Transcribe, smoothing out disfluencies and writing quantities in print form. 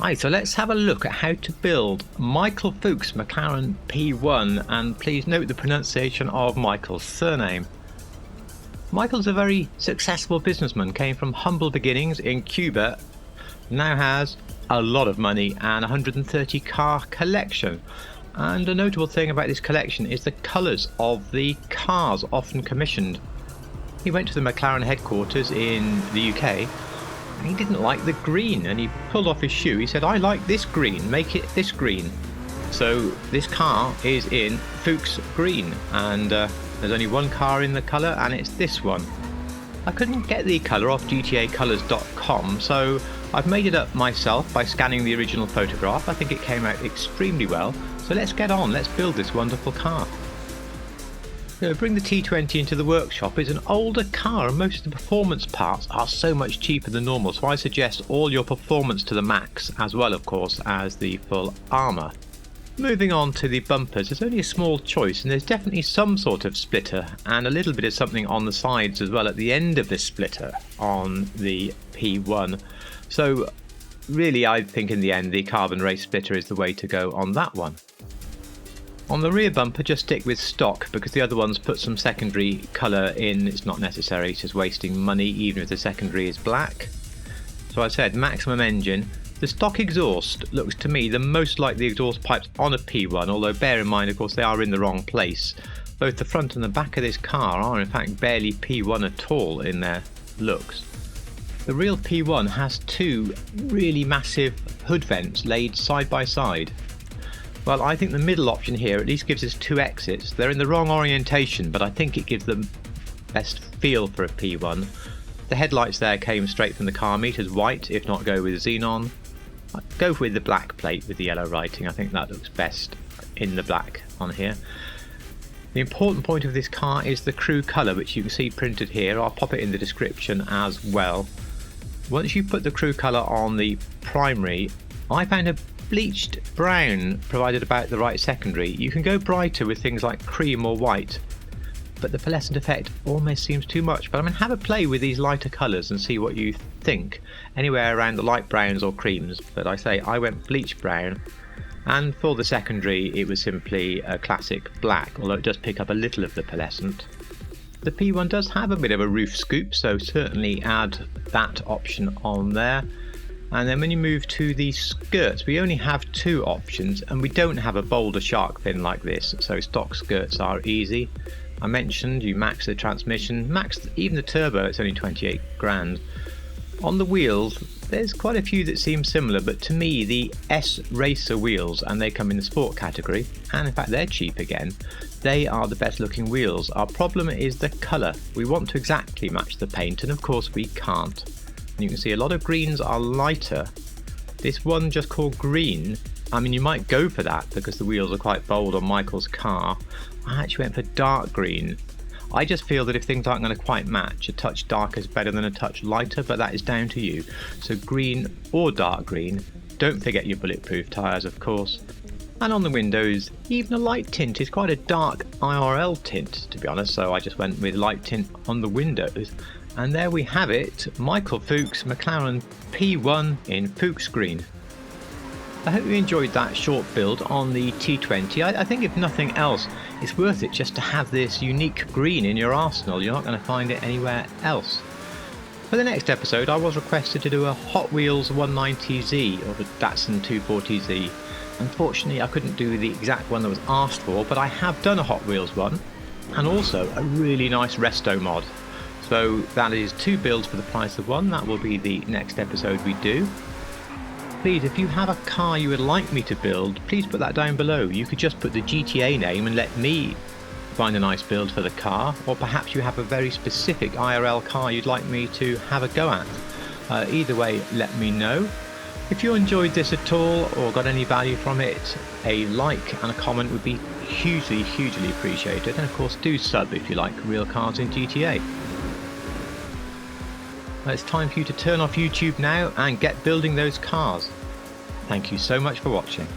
Right, so let's have a look at how to build Michael FUX McLaren P1, and please note the pronunciation of Michael's surname. Michael's a very successful businessman, came from humble beginnings in Cuba, now has a lot of money and a 130 car collection. And a notable thing about this collection is the colours of the cars often commissioned. He went to the McLaren headquarters in the UK. He didn't like the green and he pulled off his shoe. He said, "I like this green, make it this green." So this car is in FUX Green, and there's only one car in the colour, and it's this one. I couldn't get the colour off gtacolours.com, so I've made it up myself by scanning the original photograph. I think it came out extremely well, so let's get on, let's build this wonderful car. So bring the T20 into the workshop. It's an older car and most of the performance parts are so much cheaper than normal, so I suggest all your performance to the max, as well of course as the full armour. Moving on to the bumpers, there's only a small choice and there's definitely some sort of splitter and a little bit of something on the sides as well at the end of this splitter on the P1. So really I think in the end the carbon race splitter is the way to go on that one. On the rear bumper, just stick with stock because the other ones put some secondary colour in. It's not necessary, it's just wasting money even if the secondary is black. So I said maximum engine. The stock exhaust looks to me the most like the exhaust pipes on a P1, although bear in mind of course they are in the wrong place. Both the front and the back of this car are in fact barely P1 at all in their looks. The real P1 has two really massive hood vents laid side by side. Well, I think the middle option here at least gives us two exits. They're in the wrong orientation, but I think it gives the best feel for a P1. The headlights there came straight from the car meters, white, if not go with xenon. I'd go with the black plate with the yellow writing. I think that looks best in the black on here. The important point of this car is the crew colour, which you can see printed here. I'll pop it in the description as well. Once you put the crew colour on the primary, I found a bleached brown provided about the right secondary. You can go brighter with things like cream or white, but the pearlescent effect almost seems too much. But I mean, have a play with these lighter colours and see what you think. Anywhere around the light browns or creams, but I say I went bleached brown, and for the secondary it was simply a classic black, although it does pick up a little of the pearlescent. The P1 does have a bit of a roof scoop, so certainly add that option on there. And then when you move to the skirts, we only have two options and we don't have a bolder shark fin like this, so stock skirts are easy. I mentioned you max the transmission, max even the turbo, it's only 28 grand. On the wheels, there's quite a few that seem similar, but to me the S Racer wheels, and they come in the sport category, and in fact they're cheap again, they are the best looking wheels. Our problem is the colour. We want to exactly match the paint and of course we can't. You can see a lot of greens are lighter. This one just called green, I mean you might go for that because the wheels are quite bold on Michael's car. I actually went for dark green. I just feel that if things aren't going to quite match, a touch darker is better than a touch lighter, but that is down to you. So green or dark green. Don't forget your bulletproof tyres of course. And on the windows, even a light tint is quite a dark IRL tint to be honest, so I just went with light tint on the windows. And there we have it, Michael FUX McLaren P1 in FUX Green. I hope you enjoyed that short build on the T20. I think if nothing else, it's worth it just to have this unique green in your arsenal. You're not going to find it anywhere else. For the next episode, I was requested to do a Hot Wheels 190Z or the Datsun 240Z. Unfortunately, I couldn't do the exact one that was asked for, but I have done a Hot Wheels one and also a really nice resto mod. So that is two builds for the price of one. That will be the next episode we do. Please, if you have a car you would like me to build, please put that down below. You could just put the GTA name and let me find a nice build for the car, or perhaps you have a very specific IRL car you'd like me to have a go at. Either way, let me know. If you enjoyed this at all or got any value from it, a like and a comment would be hugely appreciated. And of course do sub if you like real cars in GTA. It's time for you to turn off YouTube now and get building those cars. Thank you so much for watching.